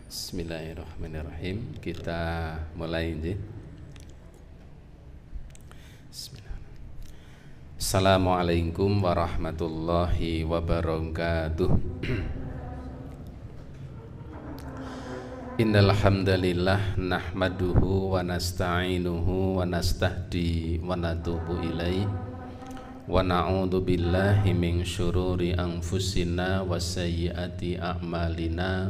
Bismillahirrahmanirrahim. Kita mulai nggih. Bismillahirrahmanirrahim. Assalamualaikum warahmatullahi wabarakatuh. Innal hamdalillah nahmaduhu wa nasta'inuhu wa nastahdi wa natubu ilaihi wa na'udzu billahi min syururi anfusina wa sayyiati a'malina.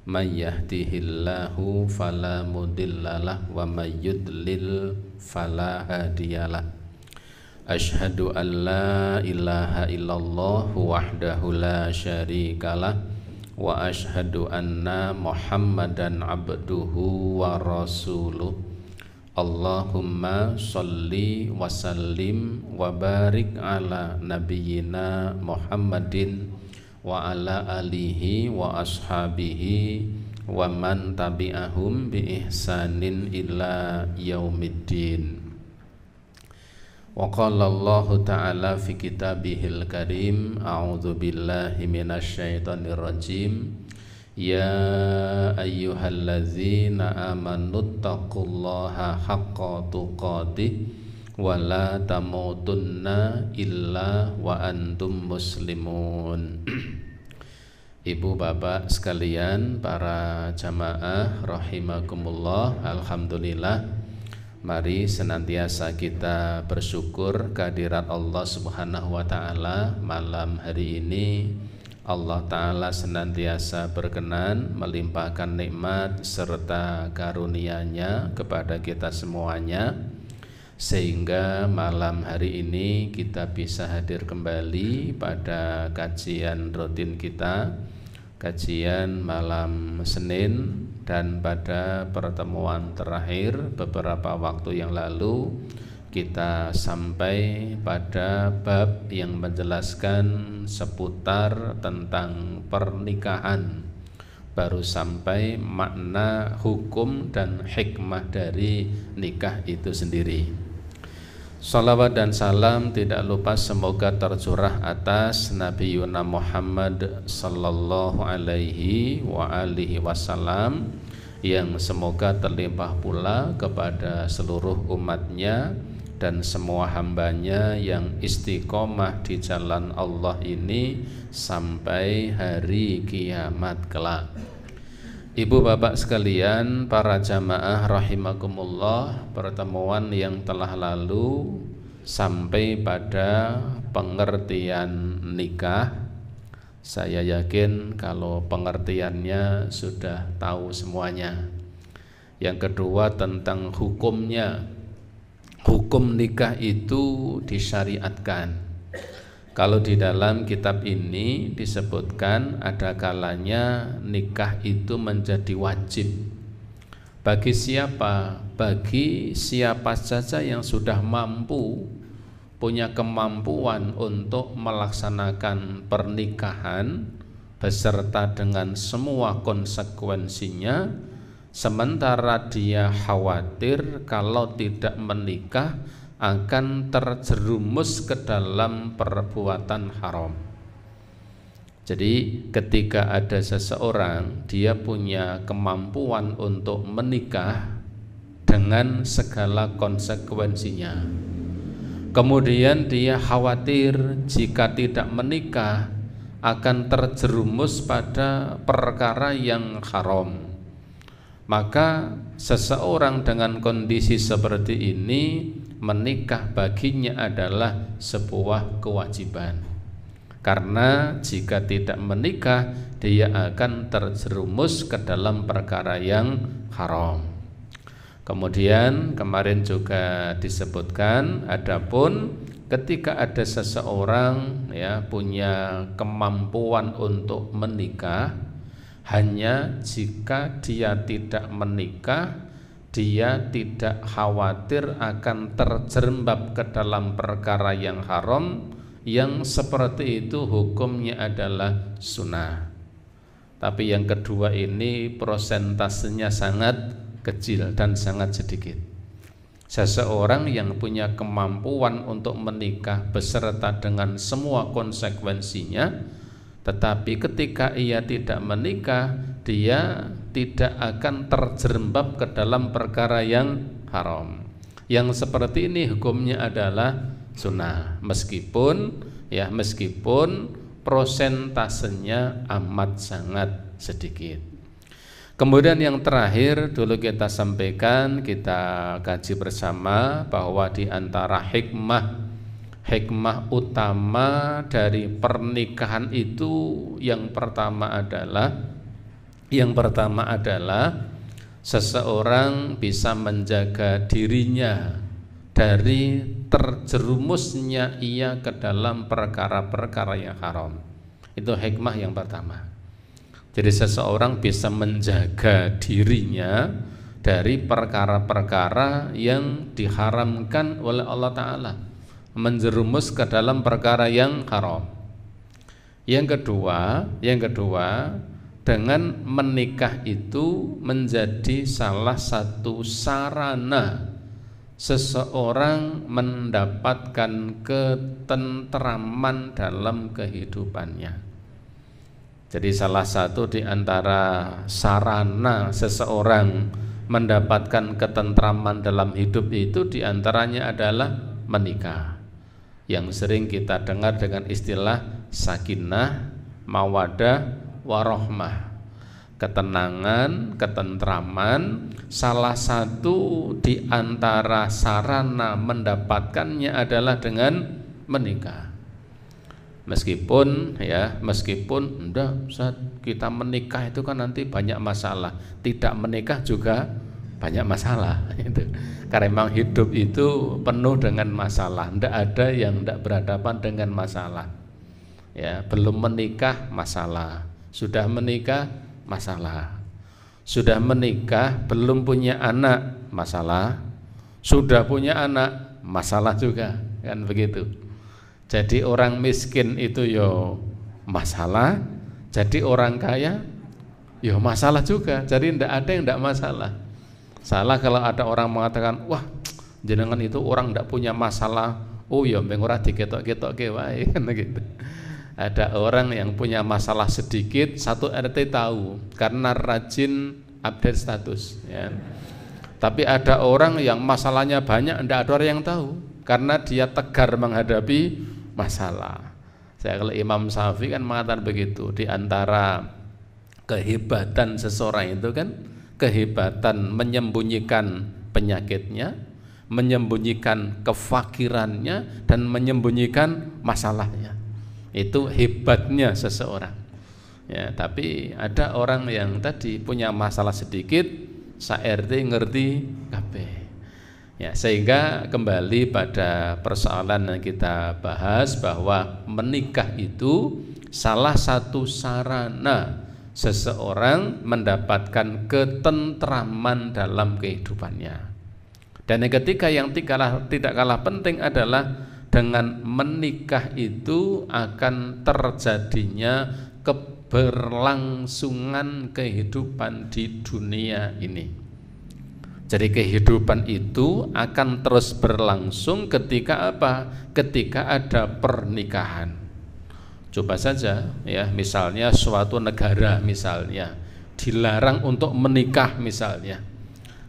May yahdihillahu fala mudhillalah wa may yudlil fala hadiyalah. Asyhadu an la ilaha illallah wahdahu la syarikalah wa asyhadu anna Muhammadan abduhu wa rasuluh. Allahumma sholli wa sallim wa barik ala nabiyyina Muhammadin wa ala alihi wa ashabihi wa man tabi'ahum bi ihsanin ila yaumiddin. Wa qala Allah ta'ala fi kitabihil karim, a'udzu billahi minasyaitonir rajim. Ya ayyuhalladzina amanuttaqullaha haqqa tuqatih wa la tamutunna illa wa antum muslimun. Ibu bapak sekalian, para jamaah rahimakumullah, alhamdulillah, mari senantiasa kita bersyukur kehadirat Allah Subhanahu wa taala. Malam hari ini Allah taala senantiasa berkenan melimpahkan nikmat serta karunia-Nya kepada kita semuanya, sehingga malam hari ini kita bisa hadir kembali pada kajian rutin kita, kajian malam Senin, dan pada pertemuan terakhir beberapa waktu yang lalu kita sampai pada bab yang menjelaskan seputar tentang pernikahan, baru sampai makna hukum dan hikmah dari nikah itu sendiri. Salawat dan salam tidak lupa semoga tercurah atas Nabi Yuna Muhammad sallallahu alaihi wa alihi wasallam, yang semoga terlimpah pula kepada seluruh umatnya dan semua hambanya yang istiqomah di jalan Allah ini sampai hari kiamat kelak. Ibu bapak sekalian, para jamaah rahimakumullah, pertemuan yang telah lalu sampai pada pengertian nikah. Saya yakin kalau pengertiannya sudah tahu semuanya. Yang kedua tentang hukumnya. Hukum nikah itu disyariatkan. Kalau di dalam kitab ini disebutkan ada kalanya nikah itu menjadi wajib. Bagi siapa? Bagi siapa saja yang sudah mampu, punya kemampuan untuk melaksanakan pernikahan beserta dengan semua konsekuensinya, sementara dia khawatir kalau tidak menikah akan terjerumus ke dalam perbuatan haram. Jadi ketika ada seseorang dia punya kemampuan untuk menikah dengan segala konsekuensinya, kemudian dia khawatir jika tidak menikah akan terjerumus pada perkara yang haram, maka seseorang dengan kondisi seperti ini menikah baginya adalah sebuah kewajiban. Karena jika tidak menikah dia akan terjerumus ke dalam perkara yang haram. Kemudian kemarin juga disebutkan, adapun ketika ada seseorang punya kemampuan untuk menikah, hanya jika dia tidak menikah dia tidak khawatir akan terjerembab ke dalam perkara yang haram, yang seperti itu hukumnya adalah sunnah. Tapi yang kedua ini prosentasenya sangat kecil dan sangat sedikit. Seseorang yang punya kemampuan untuk menikah beserta dengan semua konsekuensinya, tetapi ketika ia tidak menikah, dia tidak akan terjerembab ke dalam perkara yang haram. Yang seperti ini hukumnya adalah sunnah, meskipun prosentasenya amat sangat sedikit. Kemudian yang terakhir dulu kita sampaikan, kita kaji bersama bahwa di antara hikmah utama dari pernikahan itu yang pertama adalah seseorang bisa menjaga dirinya dari terjerumusnya ia ke dalam perkara-perkara yang haram. Itu hikmah yang pertama. Jadi seseorang bisa menjaga dirinya dari perkara-perkara yang diharamkan oleh Allah Ta'ala, menjerumus ke dalam perkara yang haram. Yang kedua, dengan menikah itu menjadi salah satu sarana seseorang mendapatkan ketentraman dalam kehidupannya. Jadi salah satu di antara sarana seseorang mendapatkan ketentraman dalam hidup itu diantaranya adalah menikah, yang sering kita dengar dengan istilah sakinah, mawadah, warohmah. Ketenangan, ketentraman, salah satu di antara sarana mendapatkannya adalah dengan menikah. Meskipun saat kita menikah itu kan nanti banyak masalah, tidak menikah juga banyak masalah itu. Karena memang hidup itu penuh dengan masalah, tidak ada yang tidak berhadapan dengan masalah. Ya, belum menikah masalah, sudah menikah masalah, sudah menikah belum punya anak masalah, sudah punya anak masalah juga, kan begitu. Jadi orang miskin itu yo masalah, jadi orang kaya yo masalah juga. Jadi tidak ada yang tidak masalah. Salah kalau ada orang mengatakan, wah jenengan itu orang tidak punya masalah. Oh ya mengurah diketok-ketok wae kan gitu. Ada orang yang punya masalah sedikit, satu RT tahu karena rajin update status ya. Tapi ada orang yang masalahnya banyak, tidak ada orang yang tahu karena dia tegar menghadapi masalah. Kalau Imam Syafi'i kan mengatakan begitu, di antara kehebatan seseorang itu kan kehebatan menyembunyikan penyakitnya, menyembunyikan kefakirannya, dan menyembunyikan masalahnya. Itu hebatnya seseorang ya. Tapi ada orang yang tadi punya masalah sedikit, sa-RT ngerti kabeh ya. Sehingga kembali pada persoalan yang kita bahas, bahwa menikah itu salah satu sarana seseorang mendapatkan ketentraman dalam kehidupannya. Dan yang ketiga yang tidak kalah penting adalah dengan menikah itu akan terjadinya keberlangsungan kehidupan di dunia ini. Jadi kehidupan itu akan terus berlangsung ketika apa? Ketika ada pernikahan. Coba saja ya, misalnya suatu negara misalnya dilarang untuk menikah misalnya,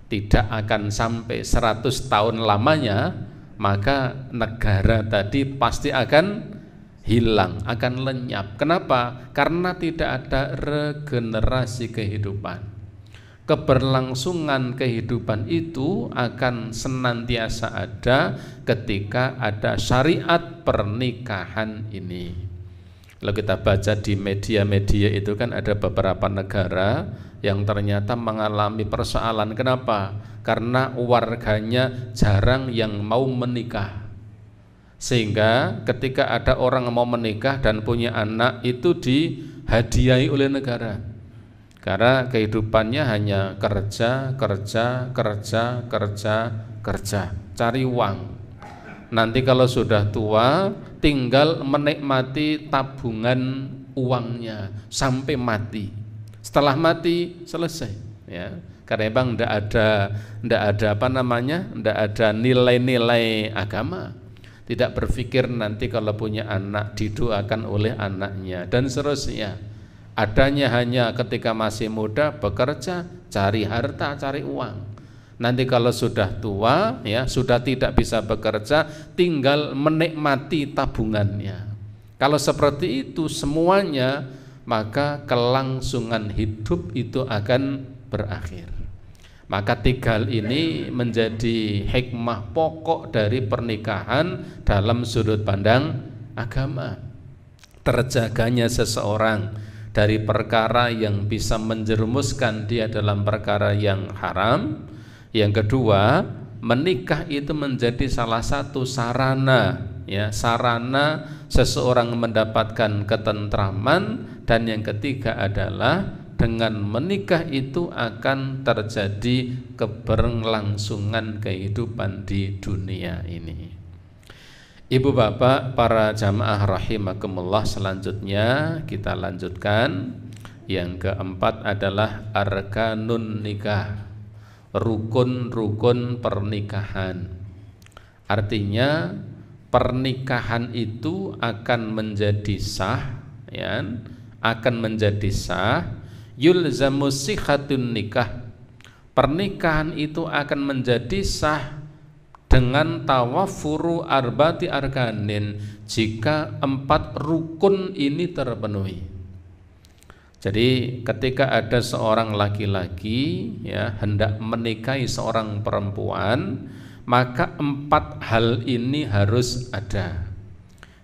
tidak akan sampai 100 tahun lamanya, maka negara tadi pasti akan hilang, akan lenyap. Kenapa? Karena tidak ada regenerasi kehidupan. Keberlangsungan kehidupan itu akan senantiasa ada ketika ada syariat pernikahan ini. Kalau kita baca di media-media itu kan ada beberapa negara yang ternyata mengalami persoalan. Kenapa? Karena warganya jarang yang mau menikah. Sehingga ketika ada orang yang mau menikah dan punya anak itu dihadiahi oleh negara. Karena kehidupannya hanya kerja, cari uang. Nanti kalau sudah tua tinggal menikmati tabungan uangnya sampai mati. Setelah mati selesai ya. Karena memang ndak ada nilai-nilai agama. Tidak berpikir nanti kalau punya anak didoakan oleh anaknya dan seterusnya. Adanya hanya ketika masih muda bekerja, cari harta, cari uang. Nanti kalau sudah tua, ya sudah tidak bisa bekerja, tinggal menikmati tabungannya. Kalau seperti itu semuanya, maka kelangsungan hidup itu akan berakhir. Maka 3 hal ini menjadi hikmah pokok dari pernikahan dalam sudut pandang agama. Terjaganya seseorang dari perkara yang bisa menjerumuskan dia dalam perkara yang haram. Yang kedua, menikah itu menjadi salah satu sarana, ya, sarana seseorang mendapatkan ketentraman. Dan yang ketiga adalah dengan menikah itu akan terjadi keberlangsungan kehidupan di dunia ini. Ibu bapak para jamaah rahimakumullah, selanjutnya kita lanjutkan. Yang keempat adalah arkanun nikah, rukun-rukun pernikahan. Artinya pernikahan itu akan menjadi sah, ya, akan menjadi sah. Yulzamu sihhatun nikah, pernikahan itu akan menjadi sah dengan tawafuru arbati arkanin, jika 4 rukun ini terpenuhi. Jadi ketika ada seorang laki-laki, ya, hendak menikahi seorang perempuan, maka 4 hal ini harus ada.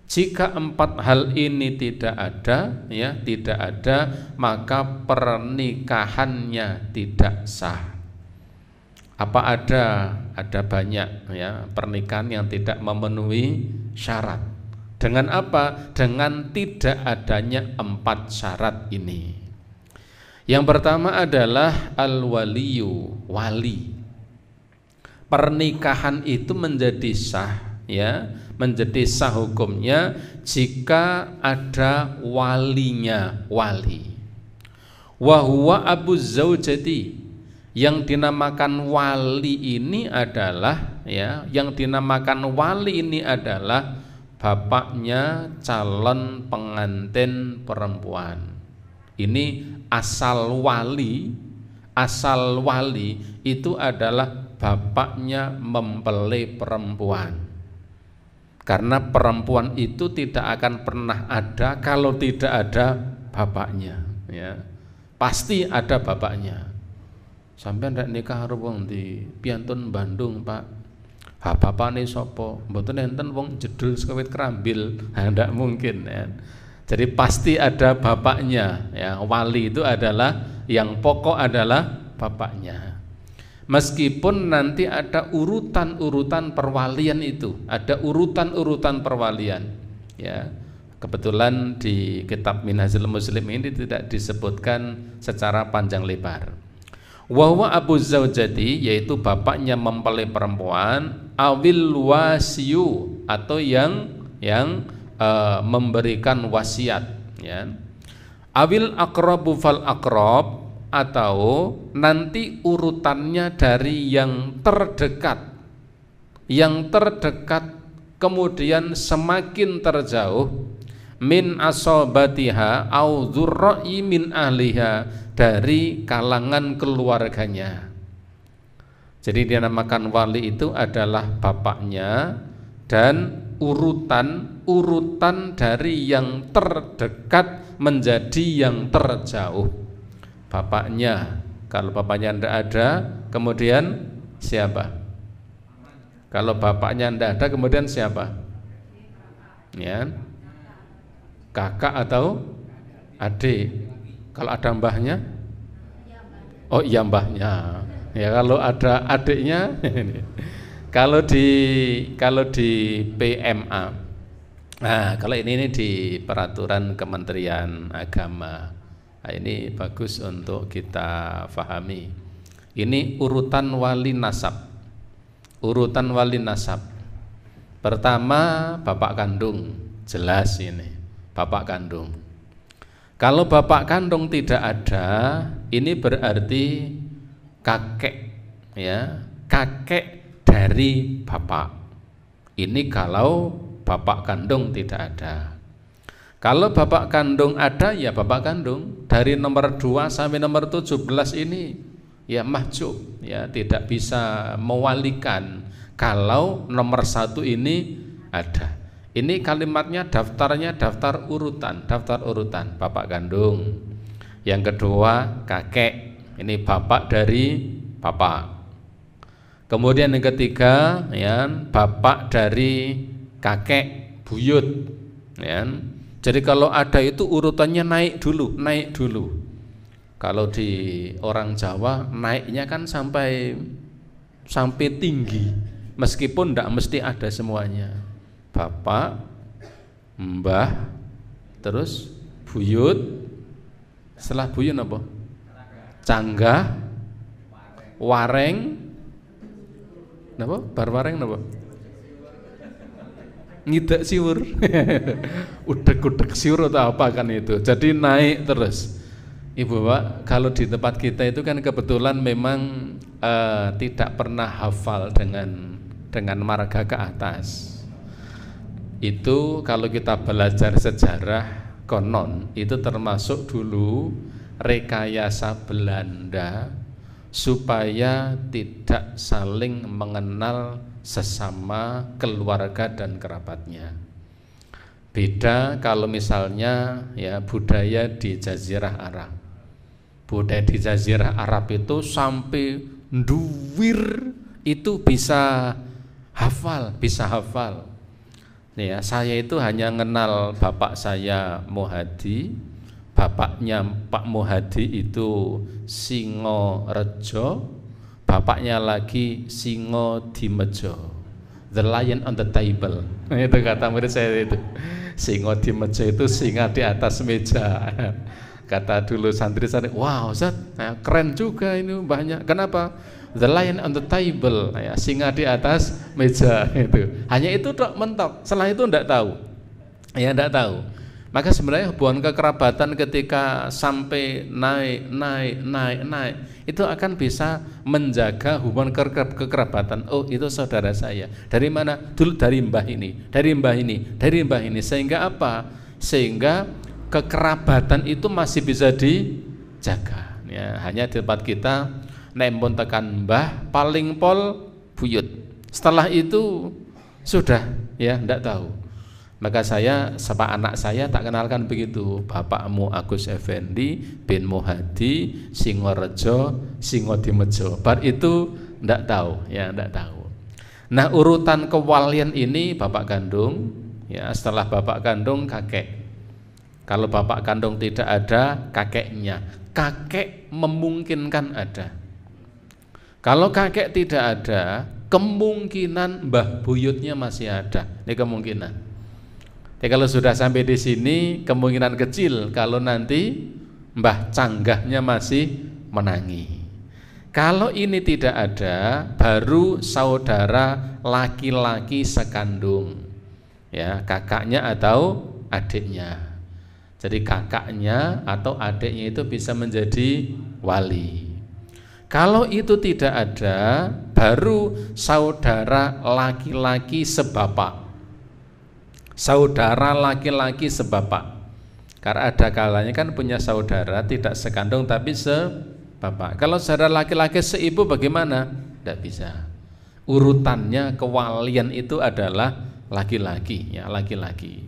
Jika 4 hal ini tidak ada, ya, tidak ada, maka pernikahannya tidak sah. Apa ada banyak, ya, pernikahan yang tidak memenuhi syarat. Dengan apa? Dengan tidak adanya 4 syarat ini. Yang pertama adalah al-waliyu, wali. Pernikahan itu menjadi sah, ya, menjadi sah hukumnya jika ada walinya, wali. Wa huwa abu zaujati, yang dinamakan wali ini adalah, ya, yang dinamakan wali ini adalah bapaknya calon pengantin perempuan. Ini asal wali itu adalah bapaknya mempelai perempuan. Karena perempuan itu tidak akan pernah ada kalau tidak ada bapaknya, ya. Pasti ada bapaknya. Sampai ndak nikah karo wong di piantun Bandung, Pak. Ha bapane sapa? Mboten enten wong jedul sekawit kerambil. Ndak mungkin, ya. Jadi pasti ada bapaknya, ya. Wali itu adalah yang pokok adalah bapaknya. Meskipun nanti ada urutan-urutan perwalian itu, ada urutan-urutan perwalian, ya. Kebetulan di kitab Minhajul Muslim ini tidak disebutkan secara panjang lebar. Wa huwa abu zaujati, yaitu bapaknya mempelai perempuan, awil wasiyu, atau yang memberikan wasiat, ya. Awil aqrabu fal aqrab, atau nanti urutannya dari yang terdekat kemudian semakin terjauh, min asobatiha au dzurra'i min ahliha, dari kalangan keluarganya. Jadi dinamakan wali itu adalah bapaknya dan urutan dari yang terdekat menjadi yang terjauh. Bapaknya, kalau bapaknya tidak ada, kemudian siapa? Kalau bapaknya tidak ada, kemudian siapa? Ya, kakak atau adik. Kalau ada mbahnya, oh iya mbahnya. Ya kalau ada adiknya, kalau di PMA, nah kalau ini di peraturan Kementerian Agama. Nah, ini bagus untuk kita fahami. Ini urutan wali nasab. Urutan wali nasab. Pertama bapak kandung, jelas ini bapak kandung. Kalau bapak kandung tidak ada, ini berarti kakek, ya, kakek dari bapak. Ini kalau bapak kandung tidak ada. Kalau bapak kandung ada, ya bapak kandung. Dari nomor 2 sampai nomor 17 ini ya mahjub, ya tidak bisa mewalikan kalau nomor 1 ini ada. Ini kalimatnya daftarnya daftar urutan bapak kandung. Yang kedua kakek, ini bapak dari bapak. Kemudian yang ketiga, ya, bapak dari kakek, buyut, ya. Jadi kalau ada itu urutannya naik dulu. Kalau di orang Jawa naiknya kan sampai tinggi, meskipun tidak mesti ada semuanya. Bapak, mbah, terus buyut, setelah buyut apa? Canggah, wareng, napa? Bar wareng napa? Ngidak siwur. Udek siwur atau apa kan itu. Jadi naik terus. Ibu Bapak, kalau di tempat kita itu kan kebetulan memang tidak pernah hafal dengan marga ke atas. Itu kalau kita belajar sejarah konon itu termasuk dulu rekayasa Belanda supaya tidak saling mengenal sesama keluarga dan kerabatnya. Beda kalau misalnya ya budaya di Jazirah Arab. Budaya di Jazirah Arab itu sampai nduwir itu bisa hafal. Ya, saya itu hanya kenal bapak saya Muhadi, bapaknya Pak Muhadi itu Singorejo, bapaknya lagi Singodimejo, the lion on the table. Itu kata murid saya itu. Singodimejo itu singa di atas meja. Kata dulu santri-santri, wow Ustaz, keren juga ini banyak. Kenapa? The lion on the table, ya, singa di atas meja itu. Hanya itu tok mentok. Setelah itu enggak tahu. Ya enggak tahu. Maka sebenarnya hubungan kekerabatan ketika sampai naik itu akan bisa menjaga hubungan kekerabatan. Oh, itu saudara saya. Dari mana? Dulu dari mbah ini. Sehingga apa? Sehingga kekerabatan itu masih bisa dijaga. Ya, hanya di tempat kita nempon tekan mbah paling pol buyut. Setelah itu sudah ya enggak tahu. Maka saya sama anak saya tak kenalkan begitu. Bapakmu Agus Effendi bin Muhadi Singorejo Singodimejo. Bar itu enggak tahu, ya enggak tahu. Nah, urutan kewalian ini bapak kandung, ya, setelah bapak kandung kakek. Kalau bapak kandung tidak ada, kakeknya. Kakek memungkinkan ada. Kalau kakek tidak ada, kemungkinan mbah buyutnya masih ada. Ini kemungkinan. Jadi kalau sudah sampai di sini, kemungkinan kecil kalau nanti mbah canggahnya masih menangi. Kalau ini tidak ada, baru saudara laki-laki sekandung, ya, kakaknya atau adiknya. Jadi kakaknya atau adiknya itu bisa menjadi wali. Kalau itu tidak ada, baru saudara laki-laki sebapak. Saudara laki-laki sebapak. Karena ada kalanya kan punya saudara tidak sekandung tapi sebapak. Kalau saudara laki-laki seibu bagaimana? Tidak bisa. Urutannya kewalian itu adalah laki-laki, ya, laki-laki.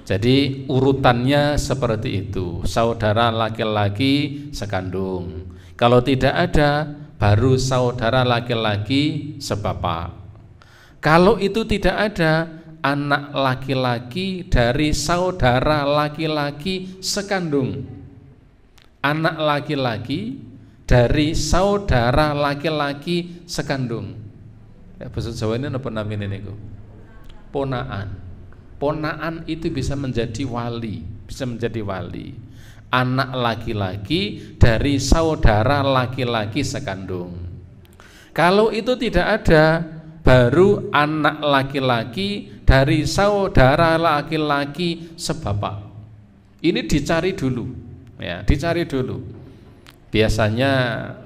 Jadi urutannya seperti itu. Saudara laki-laki sekandung. Kalau tidak ada, baru saudara laki-laki sebapak. Kalau itu tidak ada, anak laki-laki dari saudara laki-laki sekandung. Anak laki-laki dari saudara laki-laki sekandung. Ya, bahasa Jawa ini apa namanya niku? Ponaan. Ponaan itu bisa menjadi wali, Anak laki-laki dari saudara laki-laki sekandung. Kalau itu tidak ada, baru anak laki-laki dari saudara laki-laki sebapak. Ini dicari dulu, ya, dicari dulu. Biasanya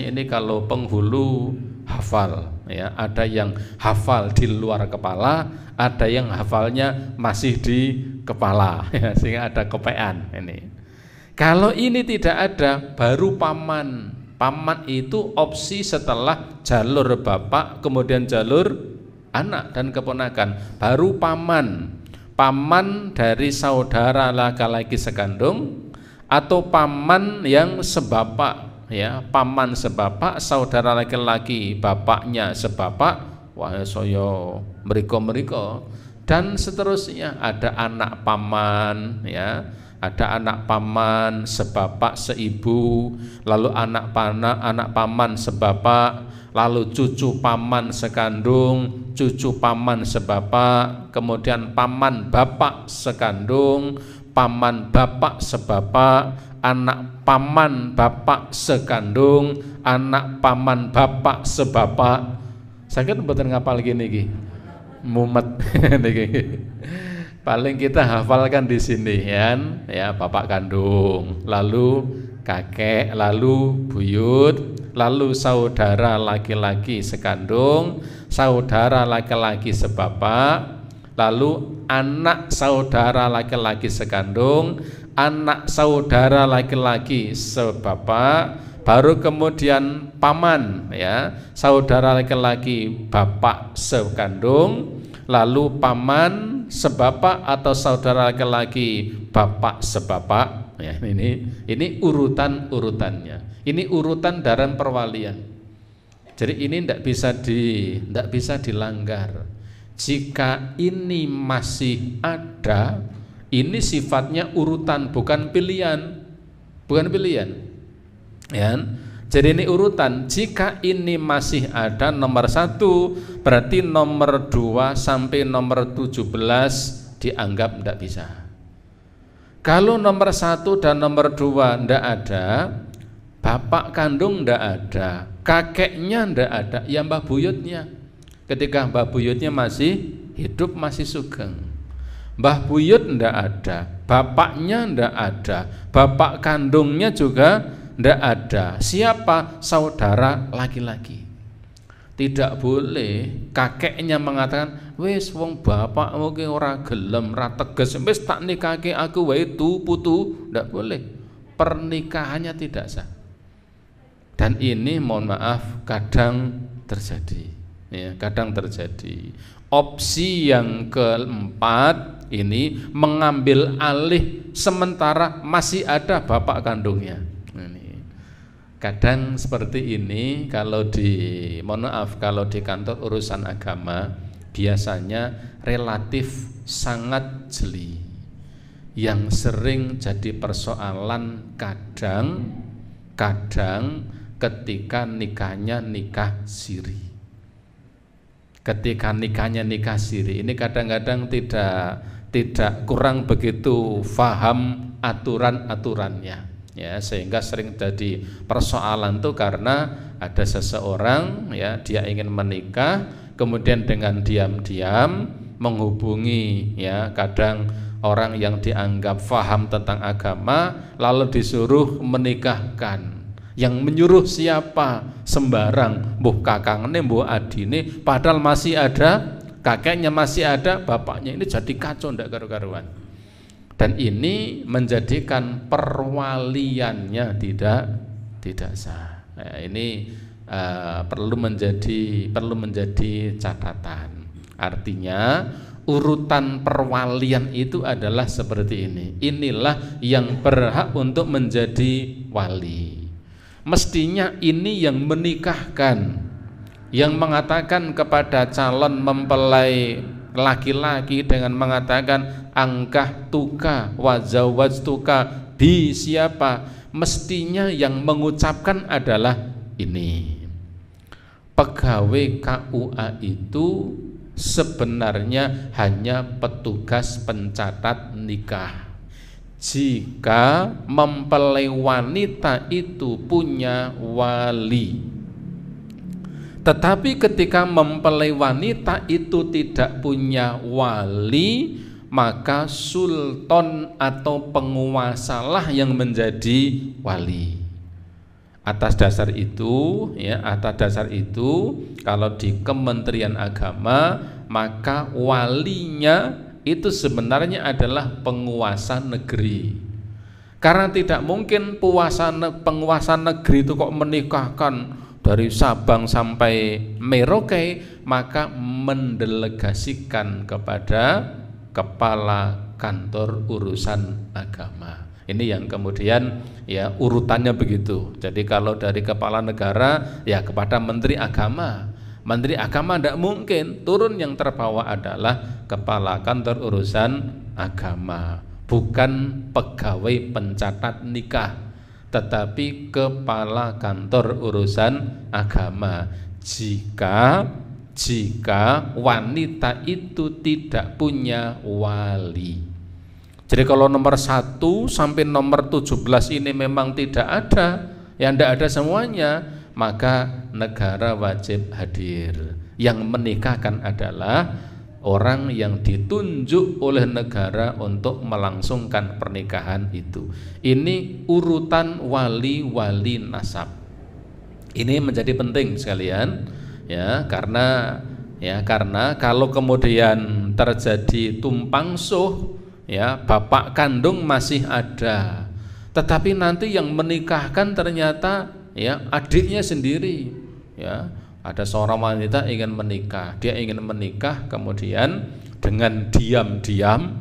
ini kalau penghulu hafal, ya, ada yang hafal di luar kepala, ada yang hafalnya masih di kepala, ya, sehingga ada kepean ini. Kalau ini tidak ada, baru paman. Paman itu opsi setelah jalur bapak, kemudian jalur anak dan keponakan, baru paman. Paman dari saudara laki-laki sekandung atau paman yang sebapak, ya, paman sebapak, saudara laki-laki bapaknya sebapak, wah soyo meriko dan seterusnya. Ada anak paman, ya, ada anak paman sebapak seibu, lalu anak paman sebapak, lalu cucu paman sekandung, cucu paman sebapak, kemudian paman bapak sekandung, paman bapak sebapak, anak paman bapak sekandung, anak paman bapak sebapak. Sakit mboten ngapal gini iki. Mumet niki. Paling kita hafalkan di sini ya, bapak kandung, lalu kakek, lalu buyut, lalu saudara laki-laki sekandung, saudara laki-laki sebapak, lalu anak saudara laki-laki sekandung, anak saudara laki-laki sebapak, baru kemudian paman, ya, saudara laki-laki bapak sekandung, lalu paman sebapak atau saudara laki-laki bapak sebapak, ya, ini urutannya. Ini urutan dalam perwalian. Jadi ini tidak bisa dilanggar. Jika ini masih ada, ini sifatnya urutan, bukan pilihan, ya. Jadi ini urutan. Jika ini masih ada nomor 1, berarti nomor 2 sampai nomor 17 dianggap tidak bisa. Kalau nomor 1 dan nomor 2 tidak ada, bapak kandung tidak ada, kakeknya tidak ada, ya mbah buyutnya. Ketika mbah buyutnya masih hidup, masih sugeng, mbah buyut tidak ada, bapaknya tidak ada, bapak kandungnya juga tidak ada. Siapa? Saudara laki-laki. Tidak boleh kakeknya mengatakan, wis wong bapak oke ora gelem, ora teges, wis tak nikahke aku wae putu. Tidak boleh. Pernikahannya tidak sah. Dan ini mohon maaf kadang terjadi. Ya, kadang terjadi. Opsi yang keempat ini mengambil alih sementara masih ada bapak kandungnya. Ini kadang seperti ini. Kalau kalau di kantor urusan agama biasanya relatif sangat jeli. Yang sering jadi persoalan kadang ketika nikahnya nikah siri. Ketika nikahnya nikah siri ini kadang-kadang tidak kurang begitu faham aturan-aturannya, ya, sehingga sering jadi persoalan tuh karena ada seseorang, ya, dia ingin menikah, kemudian dengan diam-diam menghubungi, ya, kadang orang yang dianggap faham tentang agama, lalu disuruh menikahkan. Yang menyuruh siapa? Sembarang, mbuh kakangnya, mbuh adine, padahal masih ada kakeknya, masih ada bapaknya. Ini jadi kacau, ndak karu-karuan. Dan ini menjadikan perwaliannya tidak sah. Nah, ini perlu menjadi catatan. Artinya urutan perwalian itu adalah seperti ini. Inilah yang berhak untuk menjadi wali. Mestinya ini yang menikahkan, yang mengatakan kepada calon mempelai laki-laki dengan mengatakan angkah tuka wazawaj tuka bi siapa, mestinya yang mengucapkan adalah ini. Pegawai KUA itu sebenarnya hanya petugas pencatat nikah. Jika mempelai wanita itu punya wali, tetapi ketika mempelai wanita itu tidak punya wali, maka sultan atau penguasalah yang menjadi wali. Atas dasar itu, kalau di Kementerian Agama maka walinya itu sebenarnya adalah penguasa negeri. Karena tidak mungkin penguasa negeri itu kok menikahkan dari Sabang sampai Merauke, maka mendelegasikan kepada kepala kantor urusan agama. Ini yang kemudian ya urutannya begitu. Jadi kalau dari kepala negara ya kepada menteri agama. Menteri agama tidak mungkin, turun yang terbawa adalah kepala kantor urusan agama, bukan pegawai pencatat nikah, tetapi kepala kantor urusan agama. Jika wanita itu tidak punya wali. Jadi kalau nomor 1 sampai nomor 17 ini memang tidak ada, yang tidak ada semuanya, maka negara wajib hadir. Yang menikahkan adalah orang yang ditunjuk oleh negara untuk melangsungkan pernikahan itu. Ini urutan wali-wali nasab. Ini menjadi penting sekalian, ya, karena kalau kemudian terjadi tumpang suh, ya, bapak kandung masih ada, tetapi nanti yang menikahkan ternyata ya adiknya sendiri. Ya, ada seorang wanita ingin menikah, dia ingin menikah, kemudian dengan diam-diam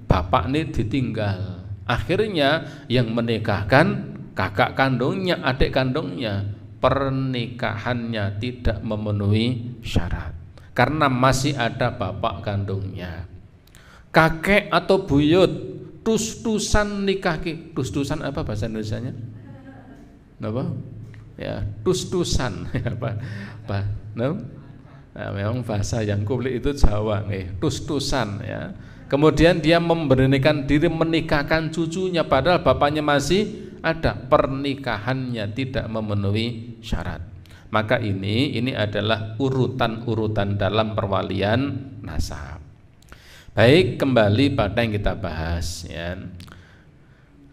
bapak ini ditinggal. Akhirnya yang menikahkan kakak kandungnya, adik kandungnya. Pernikahannya tidak memenuhi syarat karena masih ada bapak kandungnya. Kakek atau buyut tus-tusan nikah ki. Tus-tusan apa bahasa Indonesianya? Apa? Ya, tus-tusan apa? No? Nah, memang bahasa yang kulik itu Jawa nih, tus-tusan ya. Kemudian dia memberanikan diri menikahkan cucunya padahal bapaknya masih ada, pernikahannya tidak memenuhi syarat. Maka ini adalah urutan-urutan dalam perwalian nasab. Baik, kembali pada yang kita bahas ya.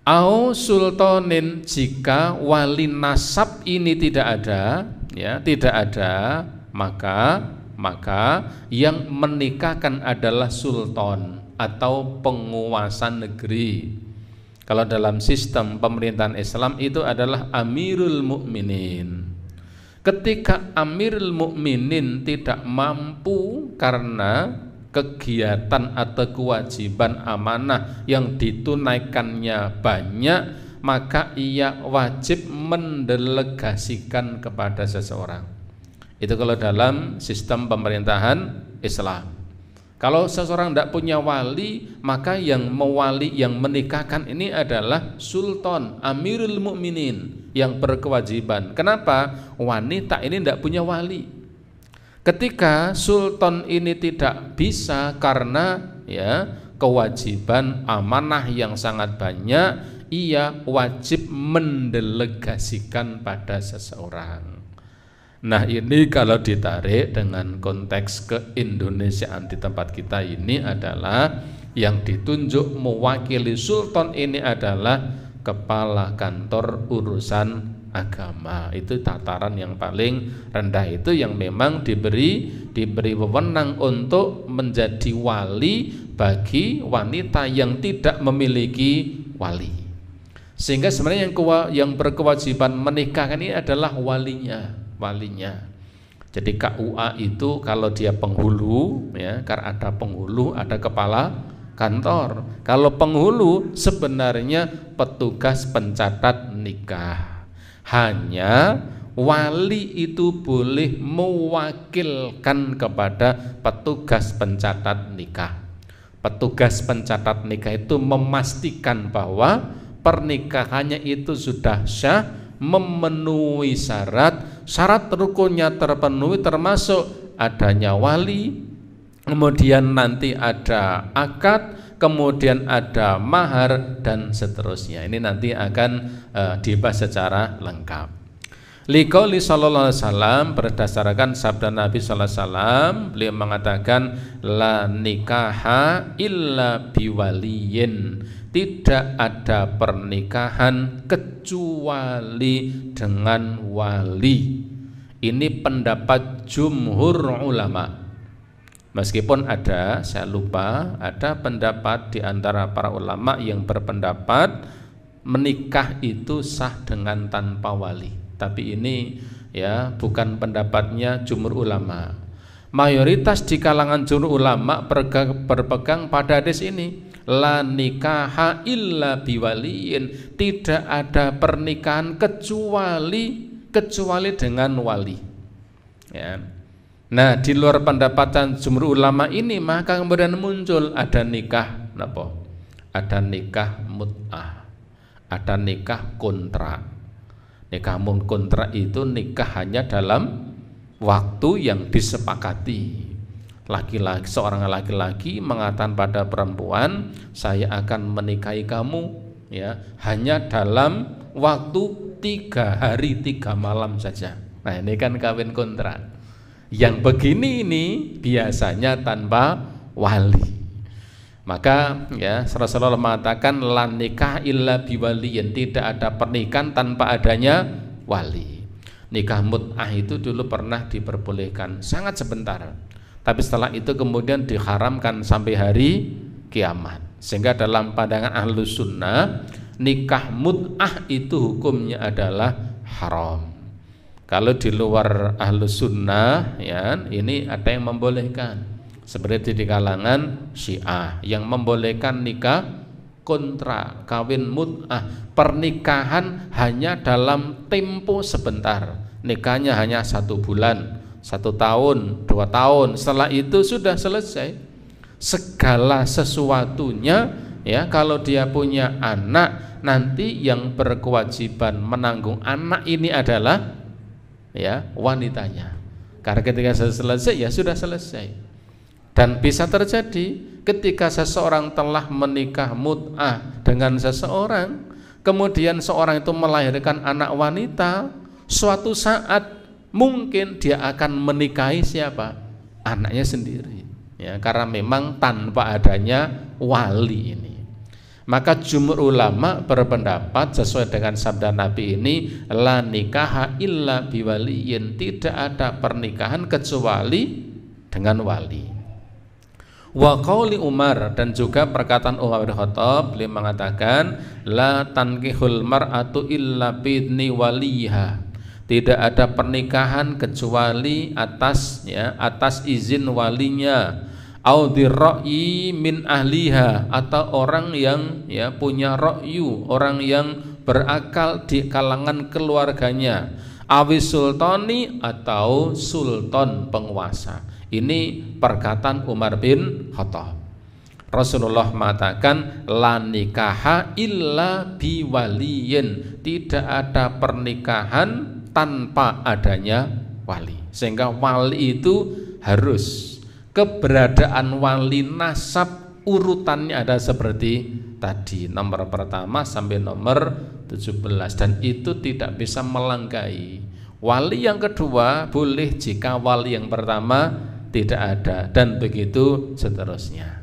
Au sultanin, jika wali nasab ini tidak ada, maka yang menikahkan adalah sultan atau penguasa negeri. Kalau dalam sistem pemerintahan Islam itu adalah Amirul Mukminin. Ketika Amirul Mukminin tidak mampu karena kegiatan atau kewajiban amanah yang ditunaikannya banyak, maka ia wajib mendelegasikan kepada seseorang. Itu kalau dalam sistem pemerintahan Islam. Kalau seseorang tidak punya wali, maka yang mewali, yang menikahkan ini adalah sultan, Amirul Mukminin yang berkewajiban. Kenapa? Wanita ini tidak punya wali. Ketika sultan ini tidak bisa karena ya kewajiban amanah yang sangat banyak, ia wajib mendelegasikan pada seseorang. Nah, ini kalau ditarik dengan konteks keindonesiaan di tempat kita ini adalah yang ditunjuk mewakili sultan ini adalah kepala kantor urusan agama. Itu tataran yang paling rendah, itu yang memang diberi wewenang untuk menjadi wali bagi wanita yang tidak memiliki wali. Sehingga sebenarnya yang berkewajiban menikahkan ini adalah walinya. Jadi KUA itu kalau dia penghulu ya, karena ada penghulu, ada kepala kantor. Kalau penghulu sebenarnya petugas pencatat nikah. Hanya wali itu boleh mewakilkan kepada petugas pencatat nikah. Petugas pencatat nikah itu memastikan bahwa pernikahannya itu sudah syah, memenuhi syarat rukunnya terpenuhi, termasuk adanya wali, kemudian nanti ada akad, kemudian ada mahar dan seterusnya. Ini nanti akan dibahas secara lengkap. Liqauli sallallahu alaihi wasallam, berdasarkan sabda Nabi sallallahu alaihi wasallam, beliau mengatakan la nikaha illa biwaliyin, tidak ada pernikahan kecuali dengan wali. Ini pendapat jumhur ulama. Meskipun ada, saya lupa, ada pendapat di antara para ulama yang berpendapat menikah itu sah dengan tanpa wali. Tapi ini ya bukan pendapatnya jumhur ulama. Mayoritas di kalangan jumhur ulama berpegang pada hadis ini, la nikaha illa biwaliyin, tidak ada pernikahan kecuali dengan wali. Ya. Nah, di luar pendapatan jumhur ulama ini maka kemudian muncul ada nikah apa? Ada nikah mut'ah, ada nikah kontrak. Nikah kontrak itu nikah hanya dalam waktu yang disepakati. Laki-laki, seorang laki-laki mengatakan pada perempuan, saya akan menikahi kamu ya hanya dalam waktu 3 hari 3 malam saja. Nah, ini kan kawin kontrak. Yang begini ini biasanya tanpa wali. Maka ya Rasulullah mengatakan la nikah illa biwaliyin, tidak ada pernikahan tanpa adanya wali. Nikah mut'ah itu dulu pernah diperbolehkan sangat sebentar, tapi setelah itu kemudian diharamkan sampai hari kiamat. Sehingga dalam pandangan ahlus sunnah, nikah mut'ah itu hukumnya adalah haram. Kalau di luar ahlus sunnah ya ini ada yang membolehkan, seperti di kalangan Syiah yang membolehkan nikah kontrak, kawin mut'ah, pernikahan hanya dalam tempo sebentar, nikahnya hanya 1 bulan, 1 tahun, 2 tahun, setelah itu sudah selesai. Segala sesuatunya ya, kalau dia punya anak, nanti yang berkewajiban menanggung anak ini adalah ya wanitanya, karena ketika selesai ya sudah selesai. Dan bisa terjadi ketika seseorang telah menikah mut'ah dengan seseorang, kemudian seorang itu melahirkan anak wanita, suatu saat mungkin dia akan menikahi siapa? Anaknya sendiri ya, karena memang tanpa adanya wali ini. Maka jumhur ulama berpendapat sesuai dengan sabda Nabi ini, la nikaha illa biwaliyin, tidak ada pernikahan kecuali dengan wali. Wa qauli Umar, dan juga perkataan Umar bin Khattab, beliau mengatakan la tankihul mar'atu illa bidni waliha, tidak ada pernikahan kecuali atas izin walinya, au dirra'yi min ahliha, atau orang yang ya punya ra'yu, orang yang berakal di kalangan keluarganya, awis sultani, atau sultan penguasa. Ini perkataan Umar bin Khattab. Rasulullah mengatakan la nikaha illa biwaliyin, tidak ada pernikahan tanpa adanya wali. Sehingga wali itu harus, keberadaan wali nasab urutannya ada seperti tadi, nomor pertama sampai nomor 17, dan itu tidak bisa melangkahi. Wali yang kedua boleh jika wali yang pertama tidak ada, dan begitu seterusnya.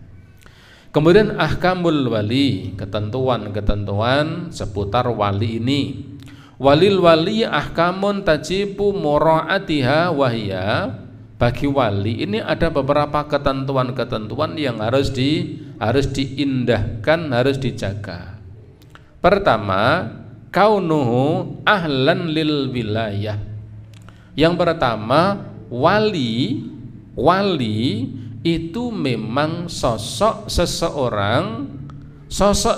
Kemudian ahkamul wali, ketentuan-ketentuan seputar wali ini. Walil wali ahkamun tajibu mura'atiha wahya, bagi wali ini ada beberapa ketentuan-ketentuan yang harus diindahkan, harus dijaga. Pertama, kaunuhu ahlan lil wilayah. Yang pertama, wali itu memang sosok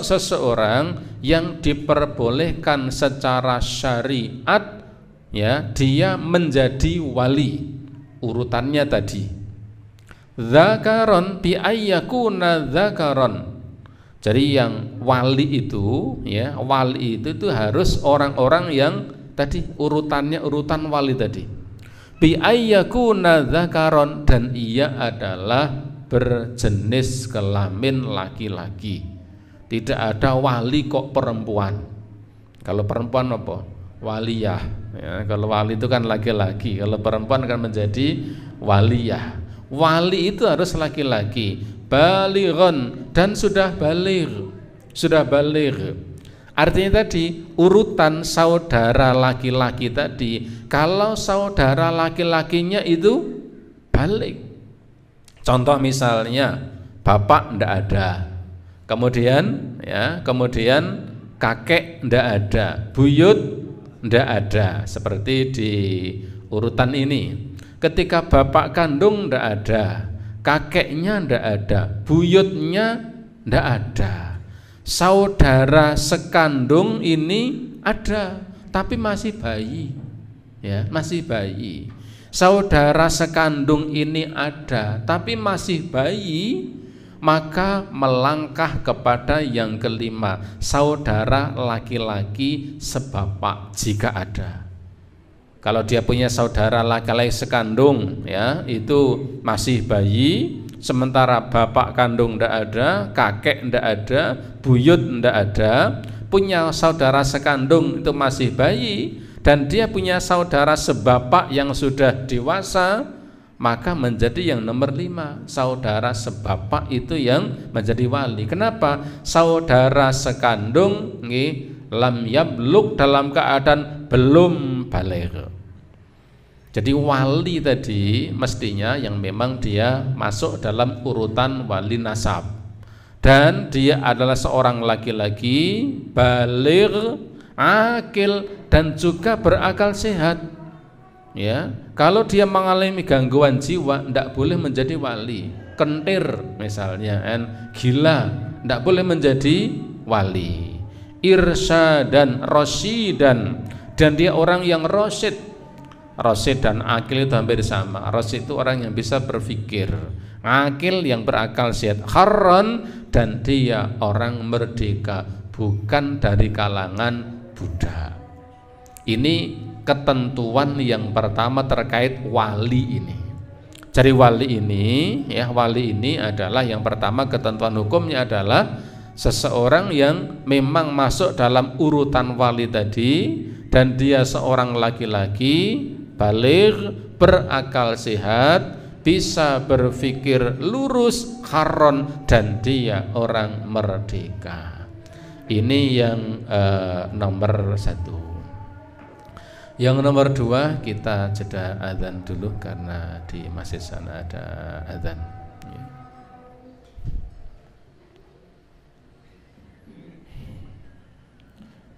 seseorang yang diperbolehkan secara syariat ya, dia menjadi wali. Urutannya tadi dzakaron bi ayyakuna dzakaron. Jadi yang wali itu ya, wali itu harus orang-orang yang tadi urutannya, urutan wali tadi, bi ayyakuna dzakaron, dan ia adalah berjenis kelamin laki-laki. Tidak ada wali kok perempuan. Kalau perempuan apa? Waliyah. Ya, kalau wali itu kan laki-laki, kalau perempuan kan menjadi waliyah. Wali itu harus laki-laki, balighun, dan sudah baligh. Sudah baligh. Artinya tadi urutan saudara laki-laki tadi, kalau saudara laki-lakinya itu baligh. Contoh misalnya bapak ndak ada, kemudian kakek ndak ada, buyut ndak ada, seperti di urutan ini. Ketika bapak kandung ndak ada, kakeknya ndak ada, buyutnya ndak ada, saudara sekandung ini ada, tapi masih bayi, ya, masih bayi. Saudara sekandung ini ada, tapi masih bayi, maka melangkah kepada yang kelima, saudara laki-laki sebapak jika ada. Kalau dia punya saudara laki-laki sekandung, ya, itu masih bayi, sementara bapak kandung ndak ada, kakek ndak ada, buyut ndak ada, punya saudara sekandung itu masih bayi, dan dia punya saudara sebapak yang sudah dewasa, maka menjadi yang nomor 5, saudara sebapak itu yang menjadi wali. Kenapa? Saudara sekandung lam yablugh, dalam keadaan belum baligh. Jadi wali tadi mestinya yang memang dia masuk dalam urutan wali nasab, dan dia adalah seorang laki-laki baligh, akil, dan juga berakal sehat. Ya, kalau dia mengalami gangguan jiwa, tidak boleh menjadi wali. Kentir misalnya, gila, tidak boleh menjadi wali. Irsyadan, rasyidan, dan dia orang yang rasyid. Rasyid dan akil itu hampir sama. Rasyid itu orang yang bisa berpikir, akil yang berakal sehat. Kharran, dan dia orang merdeka, bukan dari kalangan budak. Ini ketentuan yang pertama terkait wali ini. Jadi wali ini, ya, wali ini adalah yang pertama, ketentuan hukumnya adalah seseorang yang memang masuk dalam urutan wali tadi, dan dia seorang laki-laki baligh, berakal sehat, bisa berpikir lurus, kharron, dan dia orang merdeka. Ini yang nomor 1. Yang nomor 2, kita jeda azan dulu karena di masjid sana ada azan. Ya.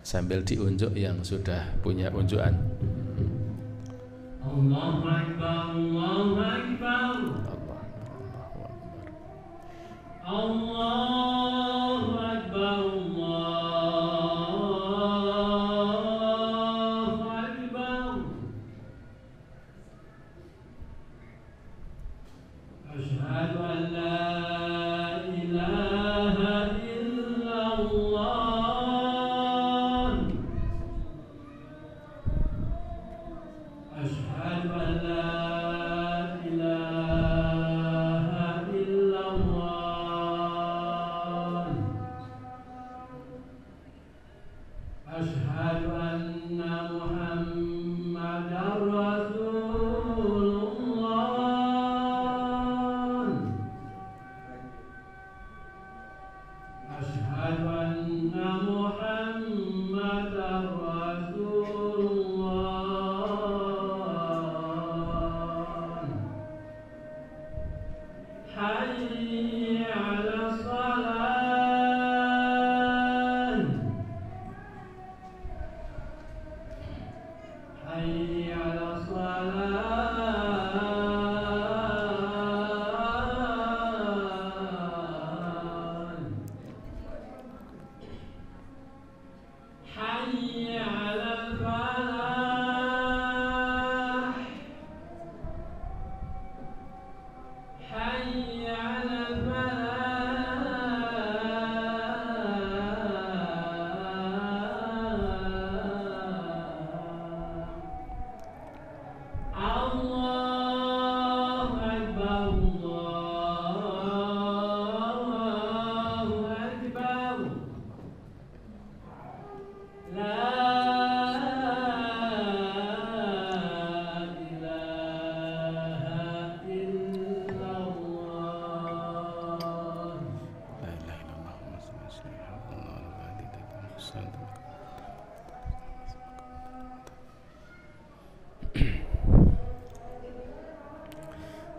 Sambil diunjuk yang sudah punya unjukan. Allahu Akbar, Allahu Akbar. Allahu Akbar, Allahu Akbar. Asyhadu an la ilaha illallah. Asyhadu an la ilaha illallah.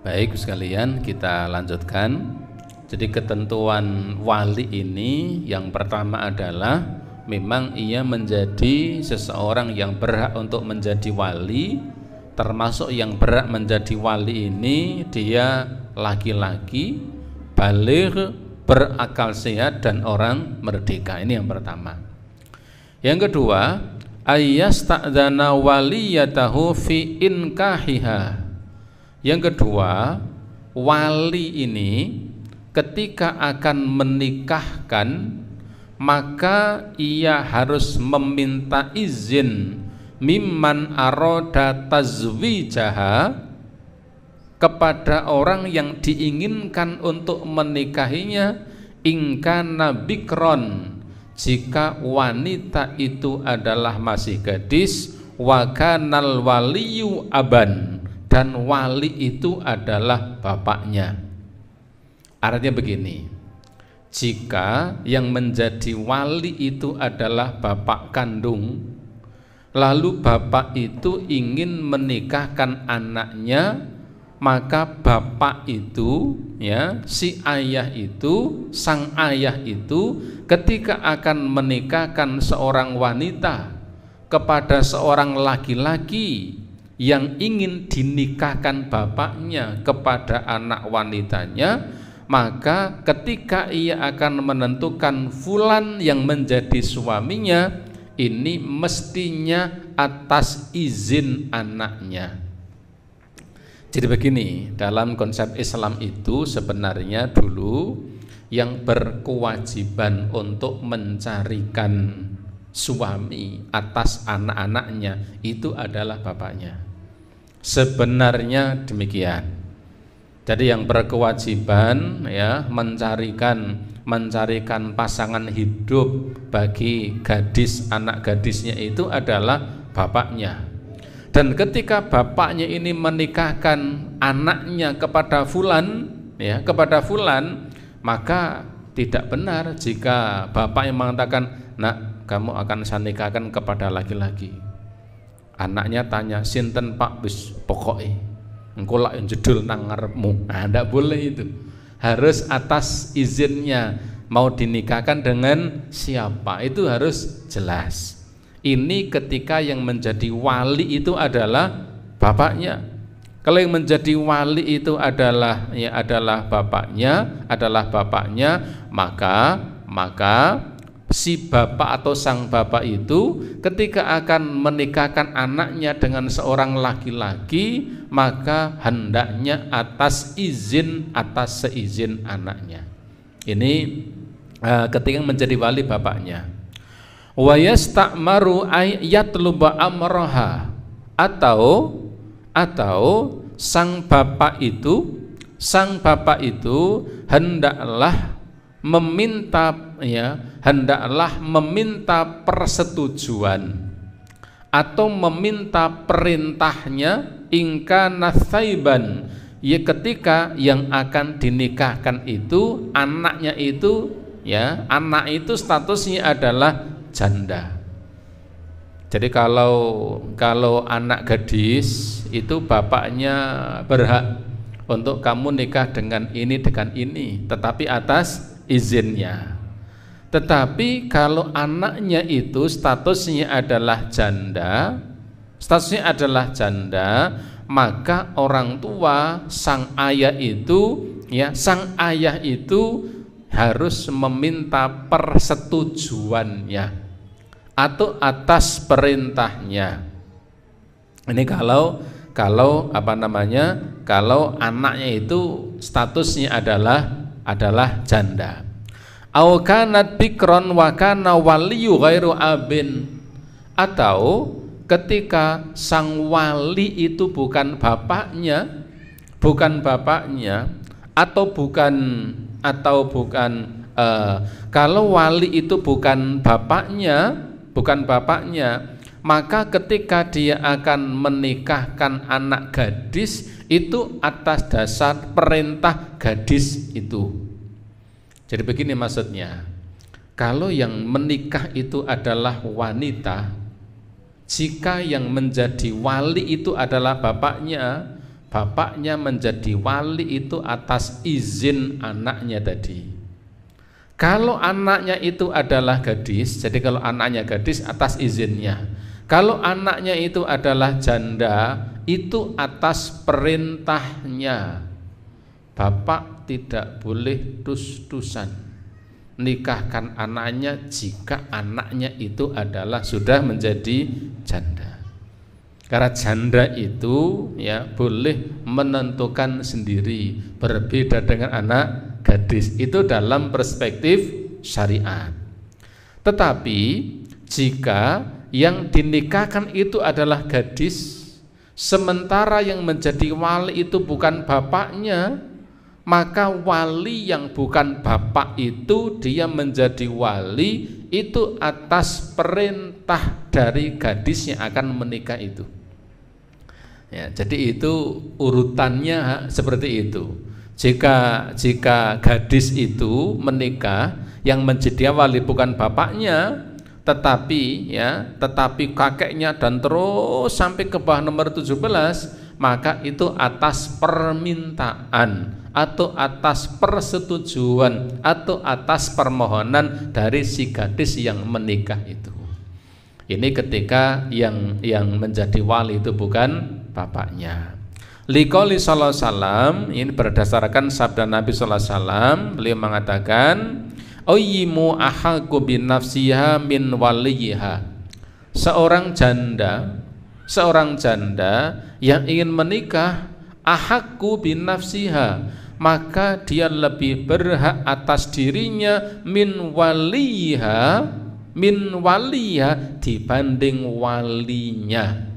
Baik sekalian, kita lanjutkan. Jadi ketentuan wali ini yang pertama adalah memang ia menjadi seseorang yang berhak untuk menjadi wali. Termasuk yang berhak menjadi wali ini dia laki-laki, baligh, berakal sehat dan orang merdeka. Ini yang pertama. Yang kedua, ayyasta'dzana waliyatahu fi inkahiha. Yang kedua, wali ini ketika akan menikahkan maka ia harus meminta izin mimman aroda tazwijaha kepada orang yang diinginkan untuk menikahinya, ingkana bikron jika wanita itu adalah masih gadis, wa kanal waliyu aban dan wali itu adalah bapaknya. Artinya begini, jika yang menjadi wali itu adalah bapak kandung, lalu bapak itu ingin menikahkan anaknya, maka bapak itu, ya, si ayah itu, sang ayah itu ketika akan menikahkan seorang wanita kepada seorang laki-laki yang ingin dinikahkan bapaknya kepada anak wanitanya, maka ketika ia akan menentukan fulan yang menjadi suaminya, ini mestinya atas izin anaknya. Jadi begini, dalam konsep Islam itu sebenarnya dulu yang berkewajiban untuk mencarikan suami atas anak-anaknya itu adalah bapaknya. Sebenarnya demikian. Jadi yang berkewajiban, ya, mencarikan pasangan hidup bagi gadis, anak gadisnya itu adalah bapaknya. Dan ketika bapaknya ini menikahkan anaknya kepada fulan, ya, kepada fulan, maka tidak benar jika bapak yang mengatakan, nak, kamu akan saya nikahkan kepada laki-laki. Anaknya tanya, sinten pak, bis pokoknya engkau lah yang jedul nang ngarepmu. Nah, tidak boleh itu. Harus atas izinnya. Mau dinikahkan dengan siapa itu harus jelas. Ini ketika yang menjadi wali itu adalah bapaknya. Kalau yang menjadi wali itu adalah bapaknya, maka si bapak atau sang bapak itu ketika akan menikahkan anaknya dengan seorang laki-laki, maka hendaknya atas seizin anaknya. Ini ketika menjadi wali bapaknya. Wa yasta'maru ay yatluba amraha, atau sang bapak itu hendaklah meminta persetujuan atau meminta perintahnya ingka nathaiban, ya, ketika yang akan dinikahkan itu anaknya itu, ya, anak itu statusnya adalah janda. Jadi kalau anak gadis itu bapaknya berhak untuk kamu nikah dengan ini, tetapi atas izinnya. Tetapi kalau anaknya itu statusnya adalah janda, maka orang tua sang ayah itu harus meminta persetujuannya atau atas perintahnya. Ini kalau anaknya itu statusnya adalah janda. Au kanat bikron wa kana waliyu ghairu abin, atau ketika sang wali itu bukan bapaknya, kalau wali itu bukan bapaknya, maka ketika dia akan menikahkan anak gadis itu atas dasar perintah gadis itu. Jadi begini maksudnya, Kalau yang menikah itu adalah wanita, jika yang menjadi wali itu adalah bapaknya, bapaknya menjadi wali itu atas izin anaknya tadi. Kalau anaknya itu adalah gadis, jadi kalau anaknya gadis atas izinnya. Kalau anaknya itu adalah janda, itu atas perintahnya. Bapak tidak boleh dus-dusan nikahkan anaknya jika anaknya itu adalah sudah menjadi janda. Karena janda itu ya boleh menentukan sendiri, berbeda dengan anak gadis itu dalam perspektif syariat. Tetapi jika yang dinikahkan itu adalah gadis, sementara yang menjadi wali itu bukan bapaknya, maka wali yang bukan bapak itu dia menjadi wali itu atas perintah dari gadis yang akan menikah itu. Ya, jadi itu urutannya seperti itu. Jika gadis itu menikah, yang menjadi wali bukan bapaknya, tetapi kakeknya dan terus sampai ke bawah nomor 17, maka itu atas permintaan atau atas persetujuan atau atas permohonan dari si gadis yang menikah itu. Ini ketika yang menjadi wali itu bukan bapaknya. Liqouli sallallahu alaihi wasallam, ini berdasarkan sabda Nabi sallallahu alaihi wasallam, beliau mengatakan, "Ayyimu ahaqqu bin nafsiha min waliha." Seorang janda yang ingin menikah, ahaqqu bin nafsiha, maka dia lebih berhak atas dirinya min waliha dibanding walinya.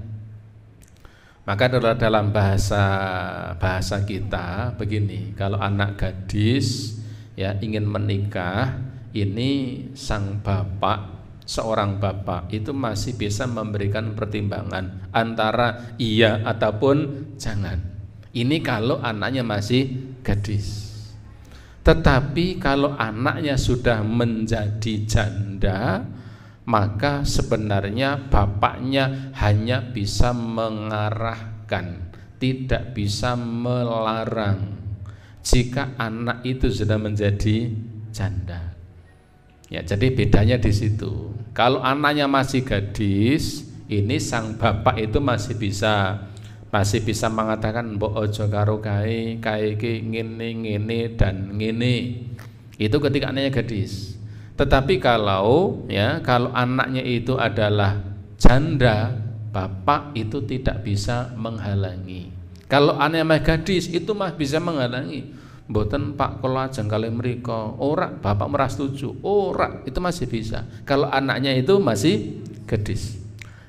Maka dalam bahasa kita begini, kalau anak gadis ya ingin menikah, ini sang bapak, seorang bapak itu masih bisa memberikan pertimbangan antara iya ataupun jangan. Ini kalau anaknya masih gadis. Tetapi kalau anaknya sudah menjadi janda, maka sebenarnya bapaknya hanya bisa mengarahkan, tidak bisa melarang jika anak itu sudah menjadi janda. Ya, jadi bedanya di situ. Kalau anaknya masih gadis, ini sang bapak itu masih bisa mengatakan mbok ojo karo kae iki ngene dan ngene. Itu ketika anaknya gadis. Tetapi kalau anaknya itu adalah janda, bapak itu tidak bisa menghalangi. Kalau anaknya masih gadis itu mah bisa menghalangi. Mboten Pak kula ajeng kalih mriko, ora bapak merasa setuju, ora, itu masih bisa. Kalau anaknya itu masih gadis.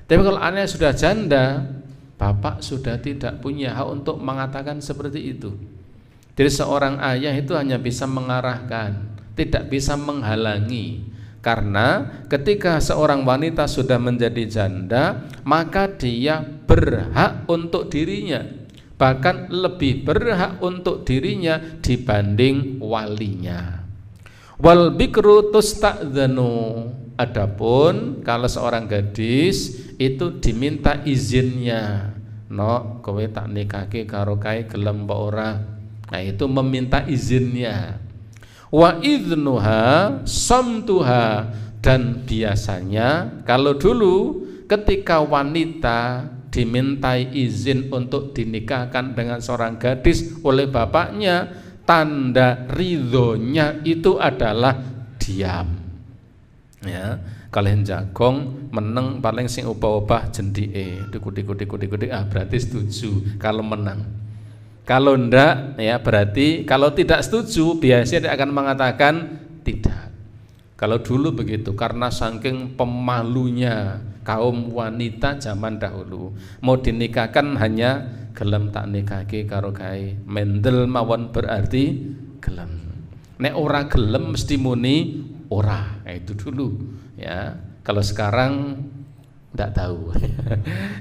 Tapi kalau anaknya sudah janda, bapak sudah tidak punya hak untuk mengatakan seperti itu. Jadi seorang ayah itu hanya bisa mengarahkan, tidak bisa menghalangi. Karena ketika seorang wanita sudah menjadi janda, maka dia berhak untuk dirinya, bahkan lebih berhak untuk dirinya dibanding walinya. Wal bikru tusta'dzanu. Adapun kalau seorang gadis itu diminta izinnya, no kowe tak nikahke karo kae gelem apa ora. Nah itu meminta izinnya. Wa idznuha samtuha, dan biasanya kalau dulu ketika wanita dimintai izin untuk dinikahkan dengan seorang gadis oleh bapaknya, tanda ridhonya itu adalah diam. Ya, kalian jagong meneng paling sing ubah-ubah jendike, dikut-dikut berarti setuju kalau menang. Kalau ndak ya berarti kalau tidak setuju biasanya dia akan mengatakan tidak. Kalau dulu begitu, karena saking pemalunya kaum wanita zaman dahulu, mau dinikahkan hanya gelem tak nikahke karo kae, mendel mawon berarti gelem. Nek ora gelem mesti muni ora. Nah, itu dulu ya. Kalau sekarang Tidak tahu.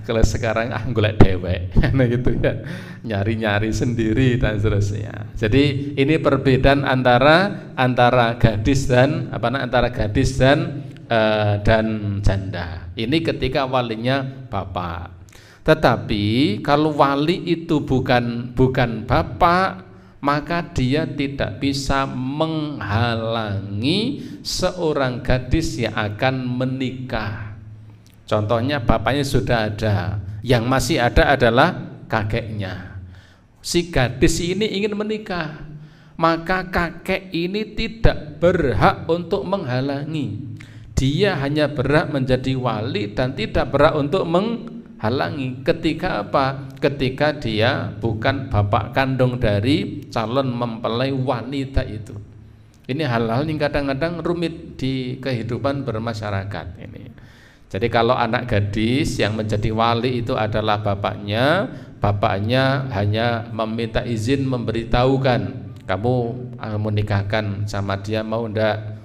Kalau sekarang golek dewek, nah gitu ya, nyari-nyari sendiri dan seterusnya. Jadi ini perbedaan antara gadis dan antara gadis dan janda. Ini ketika walinya bapak. Tetapi kalau wali itu bukan bapak, maka dia tidak bisa menghalangi seorang gadis yang akan menikah. Contohnya bapaknya sudah ada, yang masih ada adalah kakeknya. Si gadis ini ingin menikah, maka kakek ini tidak berhak untuk menghalangi. Dia hanya berhak menjadi wali dan tidak berhak untuk menghalangi. Ketika apa? Ketika dia bukan bapak kandung dari calon mempelai wanita itu. Ini hal-hal yang kadang-kadang rumit di kehidupan bermasyarakat ini. Jadi kalau anak gadis yang menjadi wali itu adalah bapaknya hanya meminta izin, memberitahukan, kamu menikahkan sama dia mau ndak?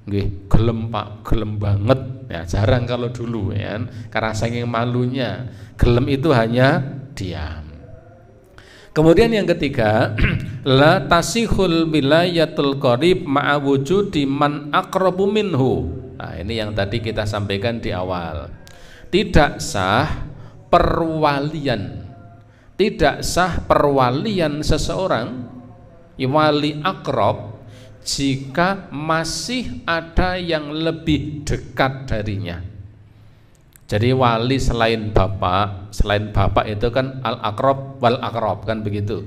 Nggih, gelem Pak, gelem banget. Ya, jarang kalau dulu ya, karena saking malunya. Gelem itu hanya diam. Kemudian yang ketiga, la tasihul wilayatul qarib ma'a wujudi man aqrabu minhu. Nah, ini yang tadi kita sampaikan di awal. Tidak sah perwalian. Tidak sah perwalian seseorang wali akrab jika masih ada yang lebih dekat darinya. Jadi wali selain bapak itu kan al-akrab wal akrab, kan begitu.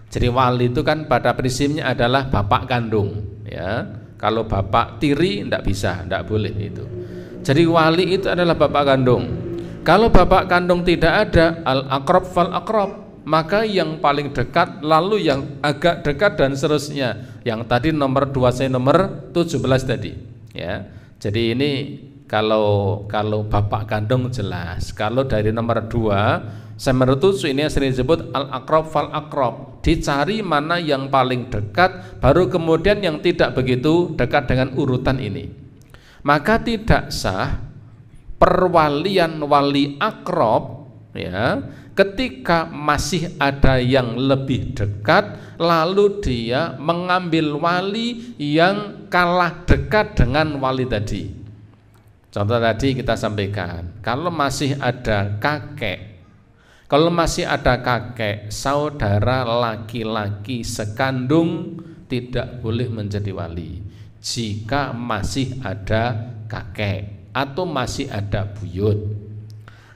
Jadi wali itu kan pada prinsipnya adalah bapak kandung, ya. Kalau bapak tiri tidak bisa, tidak boleh itu. Jadi wali itu adalah bapak kandung. Kalau bapak kandung tidak ada, al-akrab fal akrab, maka yang paling dekat, lalu yang agak dekat dan seterusnya. Yang tadi nomor 2 saya nomor 17 tadi, ya. Jadi ini kalau bapak kandung jelas. Kalau dari nomor 2 saya menurut ini yang sering disebut al-akrab fal akrab. Dicari mana yang paling dekat, baru kemudian yang tidak begitu dekat dengan urutan ini. Maka tidak sah perwalian wali akrab, ya, ketika masih ada yang lebih dekat, lalu dia mengambil wali yang kalah dekat dengan wali tadi. Contoh tadi kita sampaikan, kalau masih ada kakek, saudara laki-laki sekandung tidak boleh menjadi wali jika masih ada kakek atau masih ada buyut.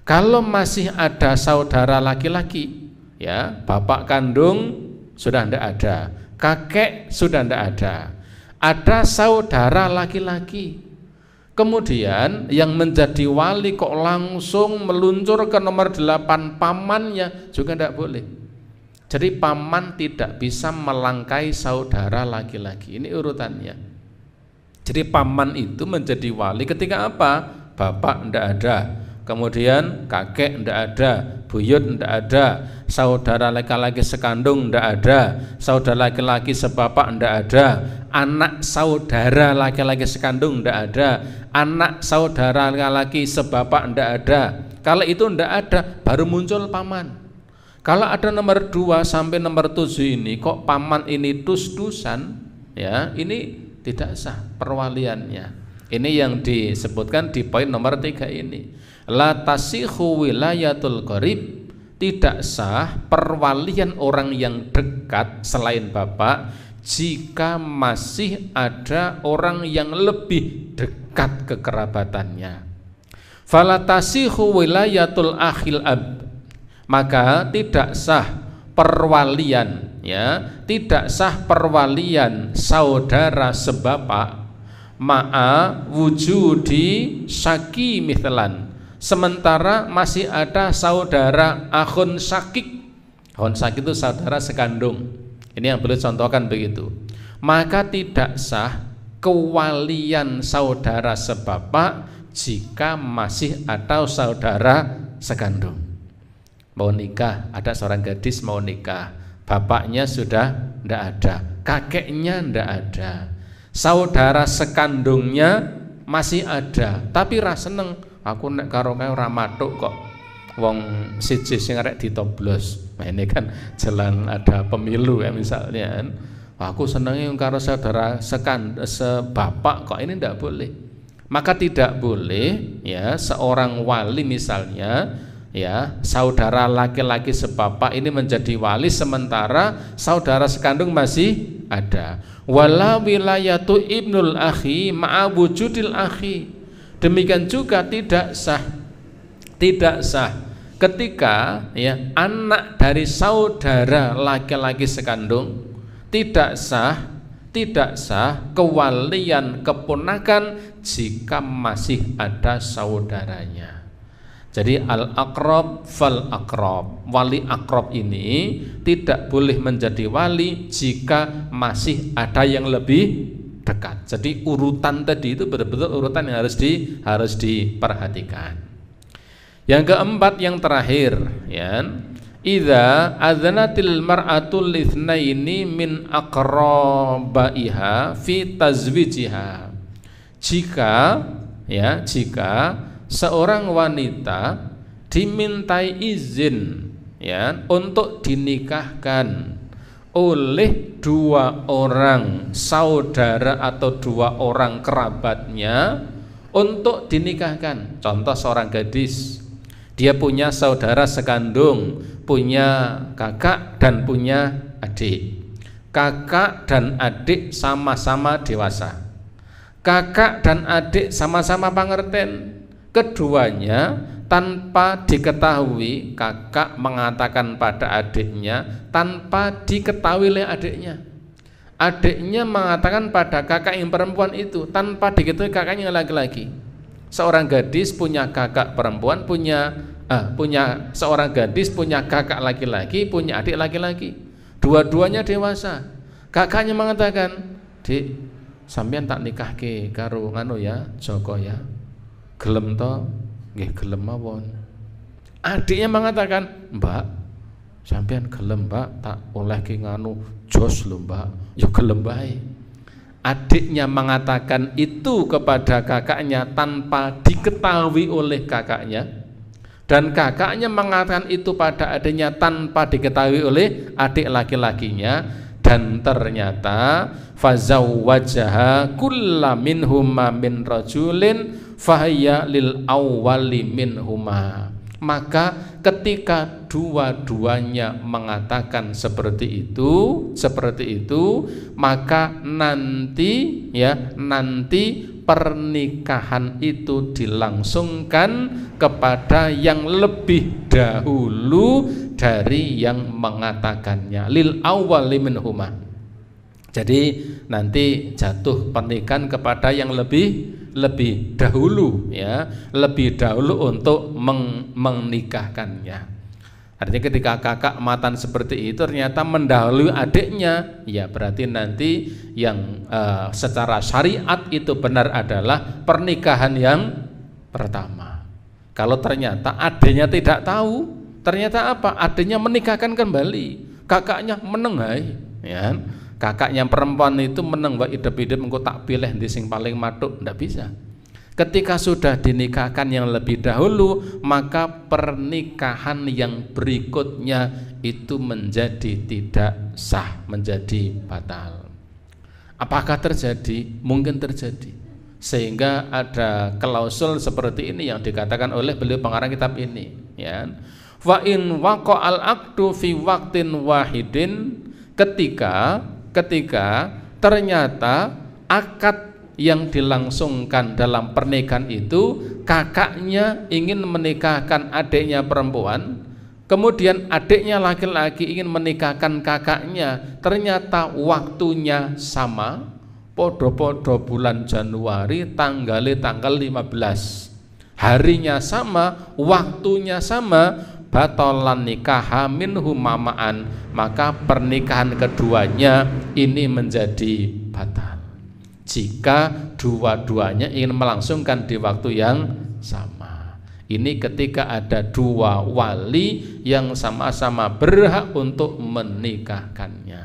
Kalau masih ada saudara laki-laki, ya, bapak kandung sudah tidak ada, kakek sudah tidak ada saudara laki-laki. Kemudian yang menjadi wali kok langsung meluncur ke nomor 8 pamannya, juga tidak boleh. Jadi paman tidak bisa melangkai saudara laki-laki. Ini urutannya. Jadi paman itu menjadi wali ketika apa? Bapak tidak ada, kemudian kakek tidak ada, buyut tidak ada, saudara laki-laki sekandung tidak ada, saudara laki-laki sebapak tidak ada, anak saudara laki-laki sekandung tidak ada, anak saudara laki-laki sebapak tidak ada. Kalau itu tidak ada, baru muncul paman. Kalau ada nomor 2 sampai nomor 7 ini kok paman ini dus-dusan, ya, ini tidak sah perwaliannya. Ini yang disebutkan di poin nomor 3 ini. La tasihu wilayatul qarib, tidak sah perwalian orang yang dekat selain bapak jika masih ada orang yang lebih dekat kekerabatannya. Fala tasihu wilayatul akhil ab, maka tidak sah perwalian, ya, tidak sah perwalian saudara sebapak ma'a wujudi syaki mithlan, sementara masih ada saudara akhun syakik. Akhun syakik itu saudara sekandung. Ini yang boleh contohkan begitu. Maka tidak sah kewalian saudara sebapak jika masih ada saudara sekandung. Mau nikah, ada seorang gadis mau nikah, bapaknya sudah tidak ada, kakeknya tidak ada, saudara sekandungnya masih ada, tapi ra seneng, aku nek karo kae ora matuk kok. Wong siji sing arek ditoblos. Nah, ini kan jelang ada pemilu ya misalnya kan. Aku senengnya karo saudara sebapak kok, ini tidak boleh. Maka tidak boleh ya seorang wali misalnya ya saudara laki-laki sebapak ini menjadi wali sementara saudara sekandung masih ada. Wala wilayatu ibnul akhi ma'a wujudil akhi. Demikian juga tidak sah ketika ya anak dari saudara laki-laki sekandung tidak sah kewalian keponakan jika masih ada saudaranya. Jadi al-aqrab fal aqrab, wali aqrab ini tidak boleh menjadi wali jika masih ada yang lebih dekat. Jadi urutan tadi itu betul-betul urutan yang harus diperhatikan. Yang keempat, yang terakhir ya, idza adzanatil mar'atul litsnaini min aqrabaiha fi tazwijiha. Jika seorang wanita dimintai izin ya untuk dinikahkan oleh dua orang saudara atau dua orang kerabatnya untuk dinikahkan. Contoh seorang gadis, dia punya saudara sekandung, punya kakak dan punya adik. Kakak dan adik sama-sama dewasa. Kakak dan adik sama-sama pangerten. Keduanya tanpa diketahui, kakak mengatakan pada adiknya tanpa diketahui oleh adiknya. Adiknya mengatakan pada kakak yang perempuan itu tanpa diketahui kakaknya yang laki-laki. Seorang gadis punya kakak perempuan, punya seorang gadis punya kakak laki-laki, punya adik laki-laki. Dua-duanya dewasa. Kakaknya mengatakan, "Dik, sampean tak nikahke karo nganu ya, Joko ya." Gelem to? Nggih gelem mawon. Adiknya mengatakan, "Mbak, sampean gelem, Mbak, tak olehke nganu jos lho, Mbak." Ya gelem bae. Adiknya mengatakan itu kepada kakaknya tanpa diketahui oleh kakaknya, dan kakaknya mengatakan itu pada adiknya tanpa diketahui oleh adik laki-lakinya, dan ternyata fazawwajaha kulla minhuma min rajulin fahya lil awwali minhuma. Maka ketika dua-duanya mengatakan seperti itu, maka nanti pernikahan itu dilangsungkan kepada yang lebih dahulu dari yang mengatakannya, lil awwali minhuma. Jadi nanti jatuh pernikahan kepada yang lebih dahulu ya, lebih dahulu untuk menikahkannya. Artinya ketika kakak matan seperti itu ternyata mendahului adiknya, ya berarti nanti yang secara syariat itu benar adalah pernikahan yang pertama. Kalau ternyata adiknya tidak tahu, ternyata apa? Adiknya menikahkan kembali, kakaknya menengai, ya. Kakaknya perempuan itu meneng mbak idep-idep engko tak pilih di sing paling matuk, ndak bisa. Ketika sudah dinikahkan yang lebih dahulu, maka pernikahan yang berikutnya itu menjadi tidak sah, menjadi batal. Apakah terjadi? Mungkin terjadi. Sehingga ada klausul seperti ini yang dikatakan oleh beliau pengarang kitab ini, ya. Wa in waqa'al aqdu fi waqtin wahidin, ketika ternyata akad yang dilangsungkan dalam pernikahan itu kakaknya ingin menikahkan adiknya perempuan, kemudian adiknya laki-laki ingin menikahkan kakaknya, ternyata waktunya sama, podo-podo bulan Januari, tanggal 15, harinya sama, waktunya sama, batalan nikah minhuma ma'an, maka pernikahan keduanya ini menjadi batal jika dua-duanya ingin melangsungkan di waktu yang sama. Ini ketika ada dua wali yang sama-sama berhak untuk menikahkannya.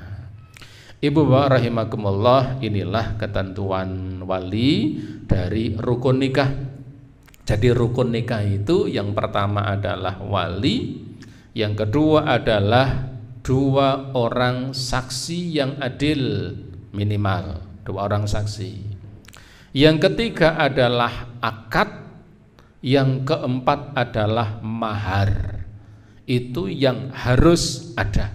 Ibu bapak rahimakumullah, inilah ketentuan wali dari rukun nikah. Jadi rukun nikah itu yang pertama adalah wali, yang kedua adalah dua orang saksi yang adil, minimal dua orang saksi. Yang ketiga adalah akad, yang keempat adalah mahar. Itu yang harus ada.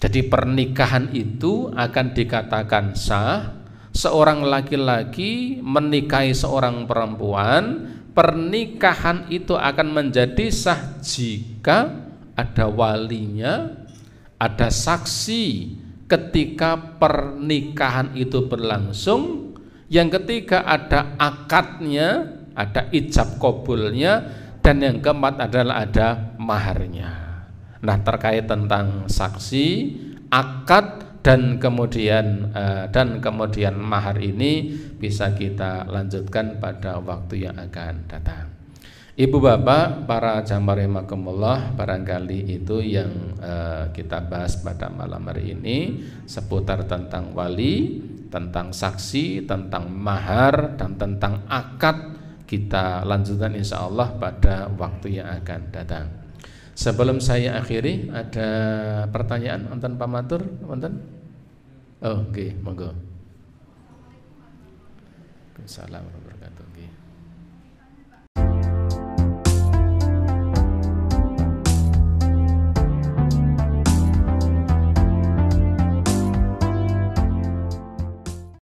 Jadi pernikahan itu akan dikatakan sah. Seorang laki-laki menikahi seorang perempuan, pernikahan itu akan menjadi sah jika ada walinya, ada saksi ketika pernikahan itu berlangsung. Yang ketiga ada akadnya, ada ijab kabulnya, dan yang keempat adalah ada maharnya. Nah, terkait tentang saksi, akad dan kemudian mahar ini bisa kita lanjutkan pada waktu yang akan datang. Ibu bapak, para jamaah rahimakumullah, barangkali itu yang kita bahas pada malam hari ini seputar tentang wali, tentang saksi, tentang mahar, dan tentang akad. Kita lanjutkan insya Allah pada waktu yang akan datang. Sebelum saya akhiri, ada pertanyaan wonten pamatur wonten? Oh, nggih, monggo. Assalamualaikum warahmatullahi wabarakatuh.